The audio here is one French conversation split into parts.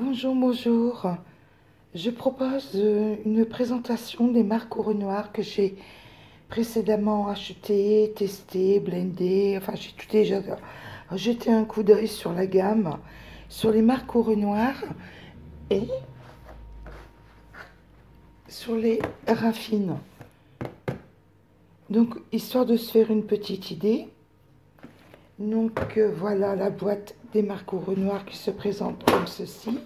Bonjour, bonjour. Je propose une présentation des marques au Renoir que j'ai précédemment achetées, testées, blendées. Enfin, j'ai tout déjà jeté un coup d'œil sur la gamme, sur les marques au Renoir et sur les raffines. Donc, histoire de se faire une petite idée. Donc, voilà la boîte des marques au Renoir qui se présente comme ceci.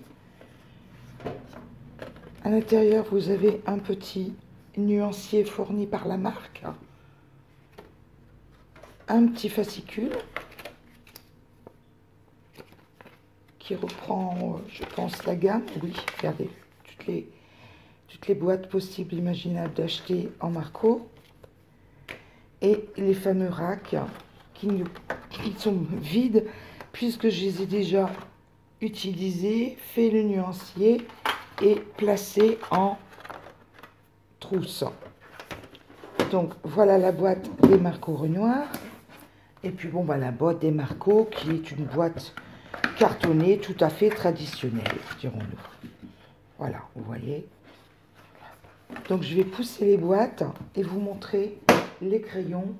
À l'intérieur, vous avez un petit nuancier fourni par la marque, un petit fascicule qui reprend, je pense, la gamme. Oui, regardez, toutes les boîtes possibles, imaginables d'acheter en Marco. Et les fameux racks qui sont vides puisque je les ai déjà utilisés, fait le nuancier et placé en trousse. Donc voilà la boîte des Marco Renoir. Et puis bon, bah, la boîte des Marco qui est une boîte cartonnée tout à fait traditionnelle, dirons-nous. Voilà, vous voyez. Donc je vais pousser les boîtes et vous montrer les crayons,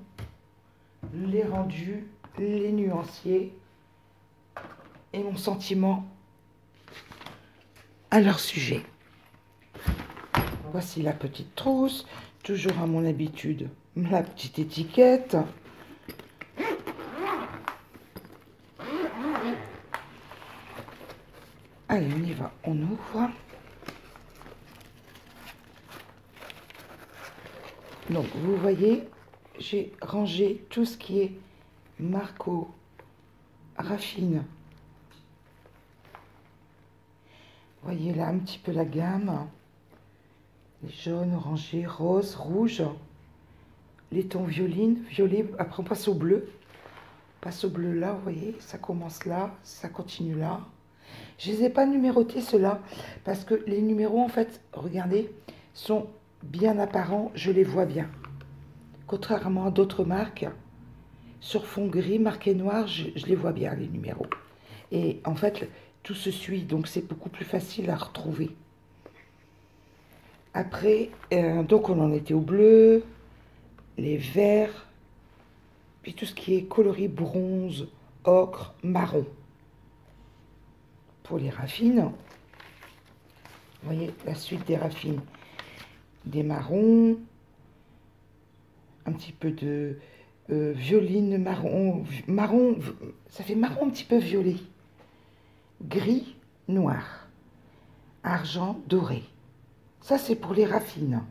les rendus, les nuanciers et mon sentiment à leur sujet. Voici la petite trousse, toujours à mon habitude, la petite étiquette. Allez, on y va, on ouvre. Donc, vous voyez, j'ai rangé tout ce qui est Marco, Raffine. Vous voyez là un petit peu la gamme. Les jaunes, orangés, roses, rouges. Les tons violines, violet. Après, on passe au bleu. On passe au bleu là, vous voyez, ça commence là, ça continue là. Je ne les ai pas numérotés ceux-là, parce que les numéros, en fait, regardez, sont bien apparents, je les vois bien. Contrairement à d'autres marques, sur fond gris, marqué noir, je les vois bien, les numéros. Et en fait, tout se suit, donc c'est beaucoup plus facile à retrouver. Après, donc on en était au bleu, les verts, puis tout ce qui est coloris bronze, ocre, marron. Pour les raffines, vous voyez la suite des raffines. Des marrons, un petit peu de violine marron, marron, ça fait marron un petit peu violet, gris, noir, argent, doré. Ça c'est pour les raffines.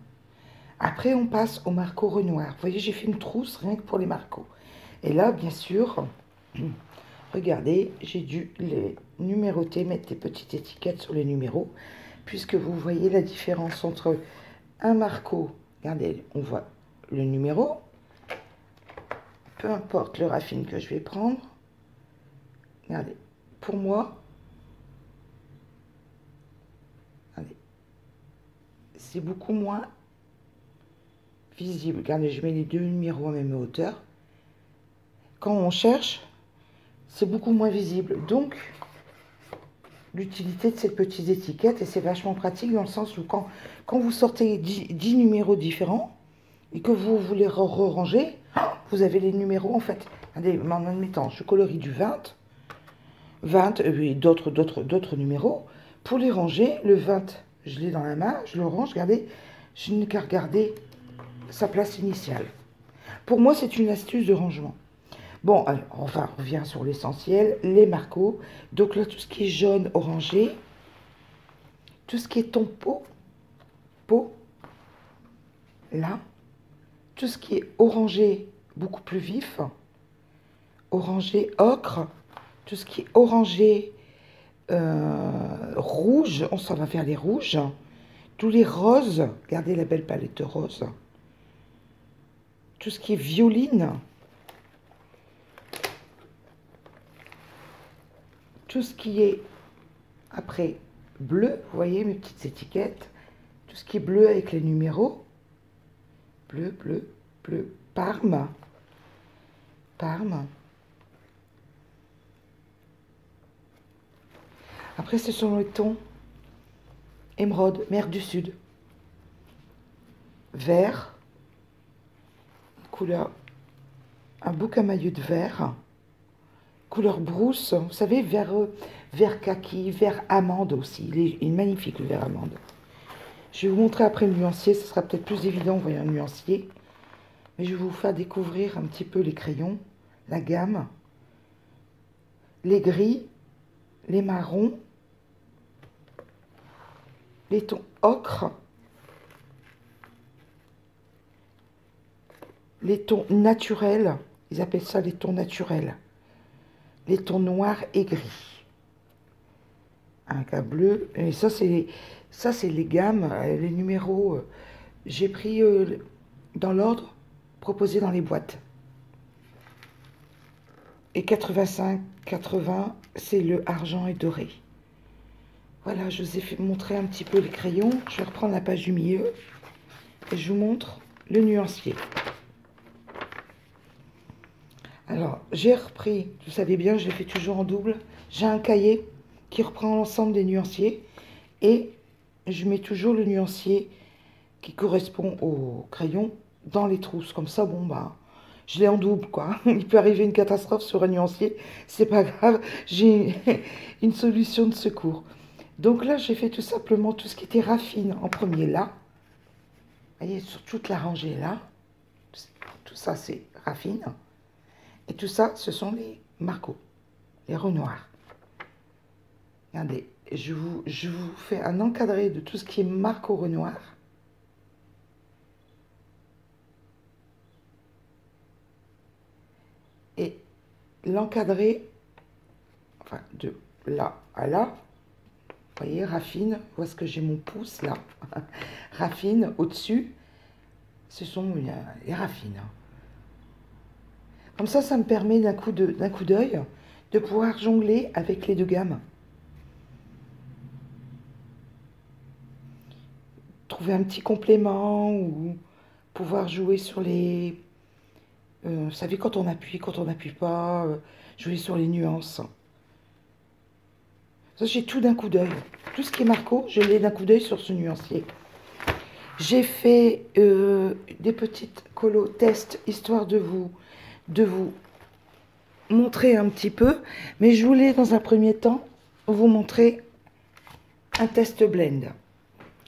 Après on passe au Marco Renoir. Vous voyez, j'ai fait une trousse rien que pour les Marco. Et là bien sûr, regardez, j'ai dû les numéroter, mettre des petites étiquettes sur les numéros, puisque vous voyez la différence entre un Marco, regardez, on voit le numéro, peu importe le raffine que je vais prendre, regardez, pour moi, c'est beaucoup moins visible. Regardez, je mets les deux numéros à même hauteur. Quand on cherche, c'est beaucoup moins visible. Donc, l'utilité de ces petites étiquettes, et c'est vachement pratique dans le sens où quand vous sortez 10 numéros différents et que vous voulez ranger, vous avez les numéros en fait. En admettant, je colorie du 20 et d'autres numéros. Pour les ranger, le 20, je l'ai dans la main, je le range, regardez, je n'ai qu'à regarder sa place initiale. Pour moi, c'est une astuce de rangement. Bon, alors, enfin, on revient sur l'essentiel, les Marco. Donc là, tout ce qui est jaune, orangé, tout ce qui est ton peau, là, tout ce qui est orangé, beaucoup plus vif, orangé ocre, tout ce qui est orangé rouge, on s'en va vers les rouges, tous les roses, regardez la belle palette de roses, tout ce qui est violine, tout ce qui est après bleu, vous voyez mes petites étiquettes, tout ce qui est bleu avec les numéros, bleu, bleu, bleu, Parme, Après, ce sont les tons émeraude, mer du Sud. Vert, couleur, un beau camailleux de vert. Couleur brousse, vous savez, vert kaki, vert amande aussi. Il est magnifique le vert amande. Je vais vous montrer après le nuancier, ce sera peut-être plus évident en voyant le nuancier. Mais je vais vous faire découvrir un petit peu les crayons, la gamme, les gris, les marrons, les tons ocre, les tons naturels, ils appellent ça les tons naturels, les tons noirs et gris. Un cas bleu, et ça c'est les gammes, les numéros, j'ai pris dans l'ordre proposé dans les boîtes. Et 85, 80, c'est le argent et doré. Voilà, je vous ai montré un petit peu les crayons. Je vais reprendre la page du milieu et je vous montre le nuancier. Alors, j'ai repris, vous savez bien, je l'ai fait toujours en double. J'ai un cahier qui reprend l'ensemble des nuanciers et je mets toujours le nuancier qui correspond au crayon dans les trousses. Comme ça, bon, bah, je l'ai en double, quoi. Il peut arriver une catastrophe sur un nuancier, c'est pas grave, j'ai une solution de secours. Donc là, j'ai fait tout simplement tout ce qui était raffine en premier là. Vous voyez, sur toute la rangée là. Tout ça, c'est raffine. Et tout ça, ce sont les Marco, les Renoirs. Regardez, je vous fais un encadré de tout ce qui est Marco Renoir. Et l'encadré, enfin, de là à là, vous voyez, raffine, où est-ce que j'ai mon pouce là, raffine, au-dessus, ce sont les raffines. Comme ça me permet d'un coup d'œil de pouvoir jongler avec les deux gammes. Trouver un petit complément ou pouvoir jouer sur les... vous savez, quand on appuie pas, jouer sur les nuances. Ça, j'ai tout d'un coup d'œil. Tout ce qui est Marco, je l'ai d'un coup d'œil sur ce nuancier. J'ai fait des petites colos tests, histoire de vous montrer un petit peu. Mais je voulais, dans un premier temps, vous montrer un test blend.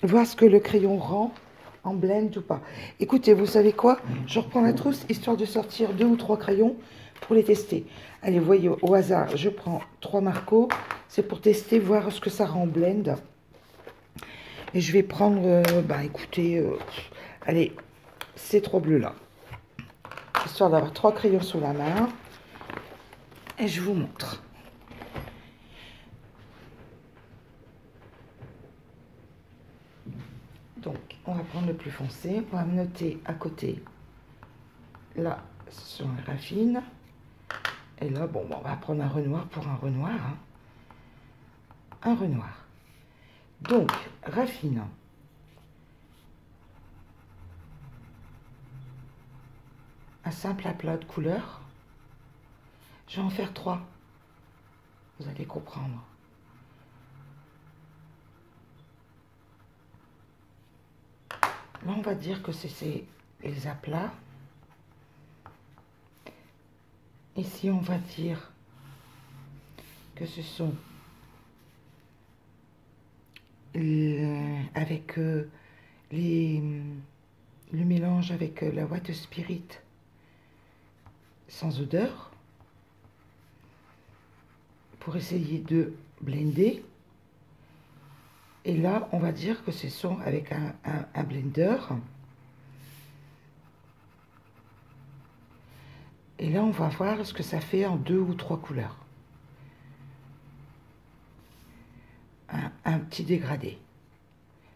Voir ce que le crayon rend en blend ou pas. Écoutez, vous savez quoi? Je reprends la trousse, histoire de sortir 2 ou 3 crayons pour les tester. Allez, vous voyez, au hasard, je prends 3 Marco. C'est pour tester, voir ce que ça rend en blend. Et je vais prendre, bah écoutez, allez, ces 3 bleus-là. Histoire d'avoir 3 crayons sous la main. Et je vous montre. Donc, on va prendre le plus foncé. On va noter à côté. Là, ce sont les raffines. Et là, bon, on va prendre un Renoir pour un Renoir. Hein. Un Renoir. Donc, raffine. Un simple aplat de couleur. Je vais en faire 3. Vous allez comprendre. Là, on va dire que c'est les aplats. Ici, on va dire que ce sont avec le mélange avec la White Spirit sans odeur pour essayer de blender. Et là, on va dire que ce sont avec un blender. Et là, on va voir ce que ça fait en 2 ou 3 couleurs. Un petit dégradé.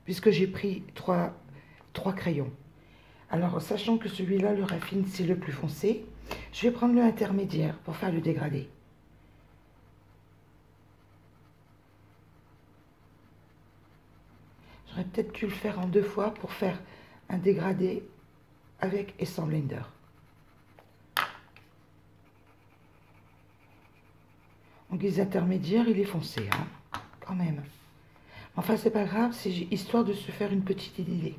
Puisque j'ai pris 3 crayons. Alors, sachant que celui-là, le raffine, c'est le plus foncé, je vais prendre le intermédiaire pour faire le dégradé. J'aurais peut-être dû le faire en 2 fois pour faire un dégradé avec et sans blender. En guise intermédiaire, il est foncé, hein, quand même. Enfin, c'est pas grave, c'est histoire de se faire une petite idée.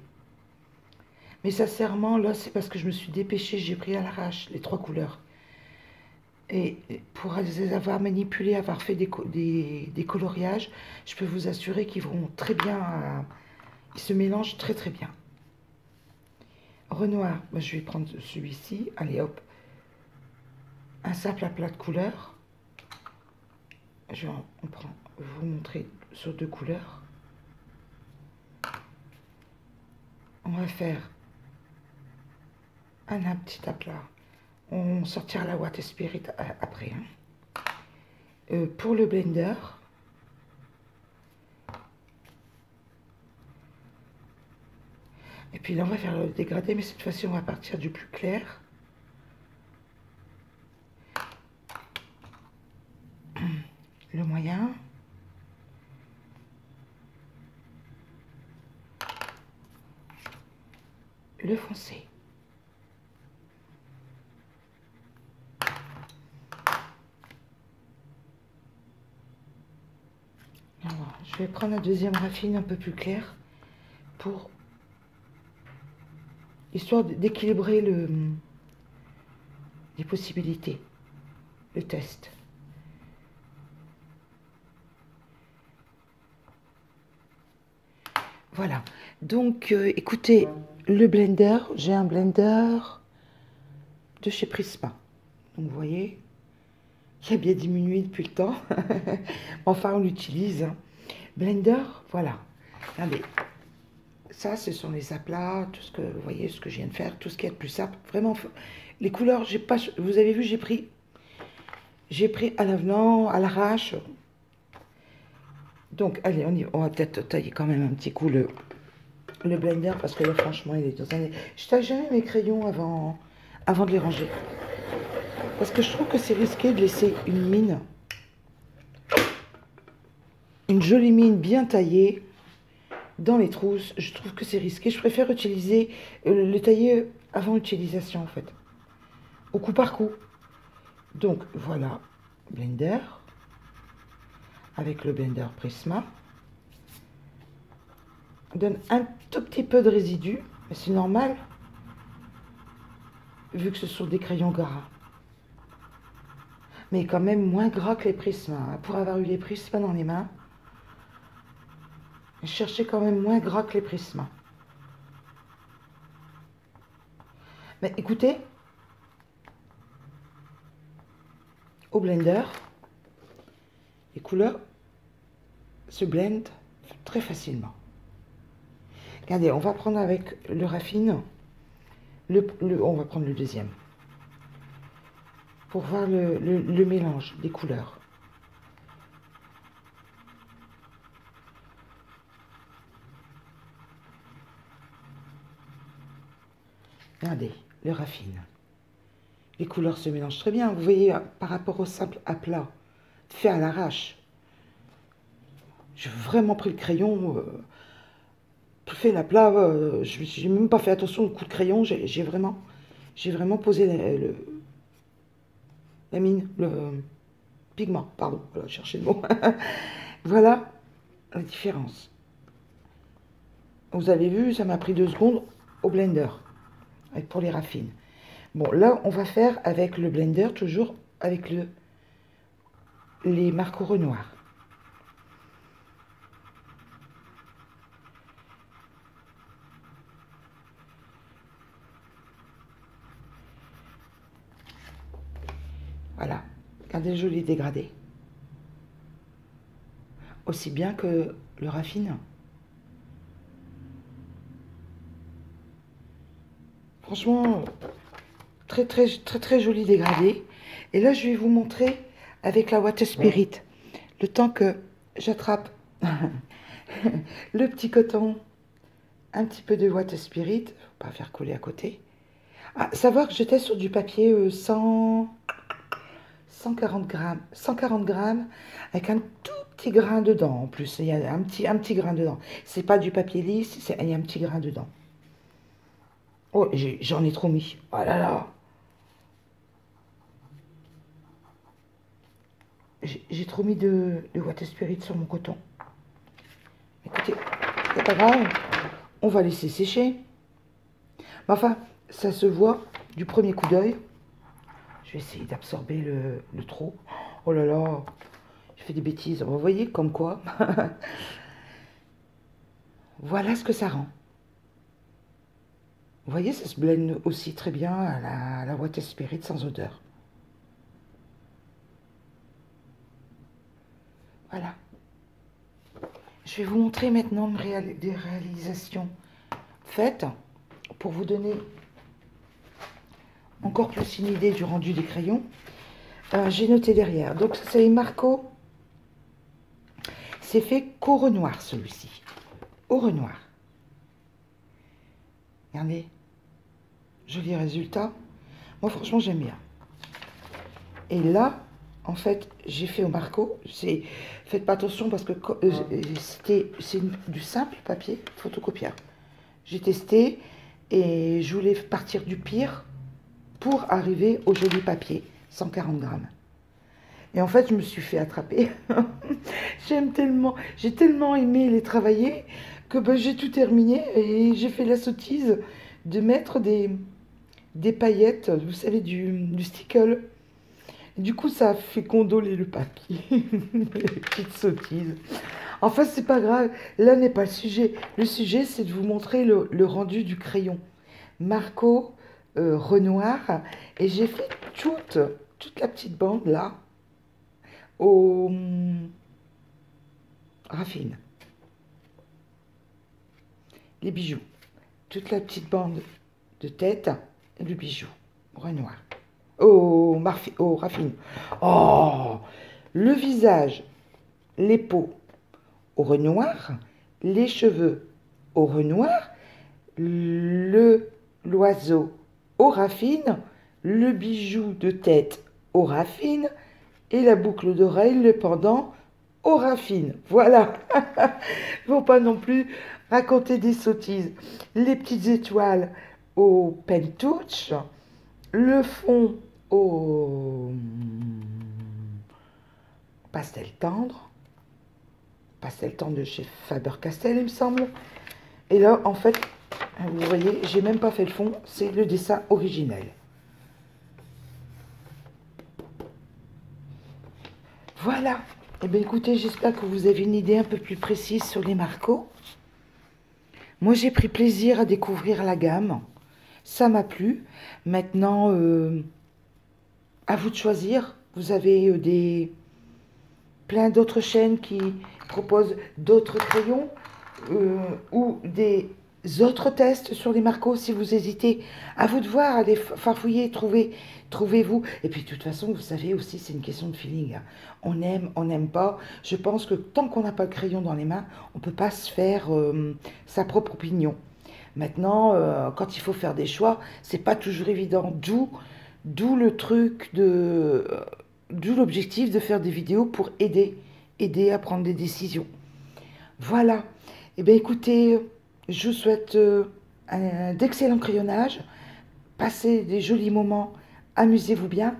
Mais sincèrement, là, c'est parce que je me suis dépêchée, j'ai pris à l'arrache les 3 couleurs. Et pour les avoir manipulés, avoir fait des coloriages, je peux vous assurer qu'ils vont très bien, ils se mélangent très très bien. Renoir, moi, je vais prendre celui-ci, allez hop, un simple aplat de couleurs. Je vais vous montrer sur 2 couleurs. On va faire un petit aplat. On sortira la Water Spirit après. Hein. Pour le blender, et puis là on va faire le dégradé, mais cette fois-ci on va partir du plus clair. Le moyen. Le foncé. Alors, je vais prendre la deuxième raffine un peu plus claire pour histoire d'équilibrer les possibilités, le test. Voilà, donc écoutez, le blender, j'ai un blender de chez Prisma. Donc vous voyez, qui a bien diminué depuis le temps. Enfin, on l'utilise. Hein. Blender, voilà. Regardez, ça, ce sont les aplats, tout ce que vous voyez, ce que je viens de faire, tout ce qui est de plus simple. Vraiment, les couleurs, j'ai pas. Vous avez vu, j'ai pris à l'avenant, à l'arrache. Donc, allez, on va peut-être tailler quand même un petit coup le blender parce que là, franchement, il est dans un. Je taille jamais mes crayons avant de les ranger. Parce que je trouve que c'est risqué de laisser une mine, une jolie mine bien taillée dans les trousses. Je trouve que c'est risqué. Je préfère utiliser le tailler avant l'utilisation en fait, au coup par coup. Donc voilà, blender avec le blender Prisma. On donne un tout petit peu de résidus, mais c'est normal vu que ce sont des crayons gras. Mais quand même moins gras que les Prisma. Hein. Pour avoir eu les Prisma dans les mains, je cherchais quand même moins gras que les Prisma. Mais écoutez, au blender, les couleurs se blendent très facilement. Regardez, on va prendre avec le raffine, on va prendre le deuxième, pour voir le mélange des couleurs. Regardez, le raffine. Les couleurs se mélangent très bien. Vous voyez, par rapport au simple aplat fait à l'arrache. J'ai vraiment pris le crayon, fait l'aplat. Je n'ai même pas fait attention au coup de crayon. J'ai vraiment posé la mine, le pigment, pardon. Voilà, chercher le mot. Voilà la différence. Vous avez vu, ça m'a pris 2 secondes au blender. Pour les raffines. Bon, là, on va faire avec le blender, toujours avec les Marco Renoir. Voilà, regardez le joli dégradé. Aussi bien que le raffine. Franchement, très joli dégradé. Et là, je vais vous montrer avec la Water Spirit. Le temps que j'attrape le petit coton, un petit peu de Water Spirit. Faut pas faire coller à côté. Ah, savoir que j'étais sur du papier 140 grammes. 140 grammes avec un tout petit grain dedans. En plus, il y a un petit grain dedans. C'est pas du papier lisse, il y a un petit grain dedans. Oh, j'en ai trop mis. Oh là là. J'ai trop mis de Water Spirit sur mon coton. c'est pas grave. On va laisser sécher. Mais enfin, ça se voit du premier coup d'œil. Je vais essayer d'absorber le trop. Oh là là, je fais des bêtises. Vous voyez, comme quoi. Voilà ce que ça rend. Vous voyez, ça se blende aussi très bien à la Water Spirit sans odeur. Voilà. Je vais vous montrer maintenant des réalisations faites pour vous donner encore plus une idée du rendu des crayons. J'ai noté derrière. Donc, c'est Marco. C'est fait qu'au Renoir, celui-ci. Au Renoir. Regardez. Joli résultat. Moi, franchement, j'aime bien. Et là, en fait, j'ai fait au Marco. Faites pas attention parce que c'est du simple papier photocopieur. J'ai testé et je voulais partir du pire pour arriver au joli papier, 140 grammes. Et en fait, je me suis fait attraper. J'ai tellement aimé les travailler que ben, j'ai tout terminé et j'ai fait la sottise de mettre des paillettes, vous savez, du stickle. Du coup, ça a fait gondoler le papier. Les petites sottises. Enfin, c'est pas grave. Là n'est pas le sujet. Le sujet, c'est de vous montrer le rendu du crayon. Marco Renoir. Et j'ai fait toute la petite bande là au raffine. Les bijoux. Toute la petite bande de tête et le bijou. Renoir. Au raffine. Oh, le visage, les peaux au Renoir, les cheveux au Renoir, l'oiseau au raffine, le bijou de tête au raffine et la boucle d'oreille, le pendant au raffine. Voilà. Faut pas non plus raconter des sottises. Les petites étoiles au pentouch, le fond au pastel tendre de chez Faber-Castell, il me semble. Et là, en fait, vous voyez, j'ai même pas fait le fond, c'est le dessin originel. Voilà. Eh bien, écoutez, j'espère que vous avez une idée un peu plus précise sur les Marco. Moi, j'ai pris plaisir à découvrir la gamme. Ça m'a plu. Maintenant, à vous de choisir. Vous avez plein d'autres chaînes qui proposent d'autres crayons ou des autres tests sur les Marco. Si vous hésitez, à vous de voir, allez farfouiller, trouvez-vous. Et puis de toute façon, vous savez aussi, c'est une question de feeling. On aime, on n'aime pas. Je pense que tant qu'on n'a pas le crayon dans les mains, on ne peut pas se faire sa propre opinion. Maintenant, quand il faut faire des choix, c'est pas toujours évident. D'où le truc d'où l'objectif de faire des vidéos pour aider à prendre des décisions. Voilà. Eh bien, écoutez, je vous souhaite d'excellents crayonnages. Passez des jolis moments. Amusez-vous bien.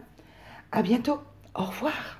À bientôt. Au revoir.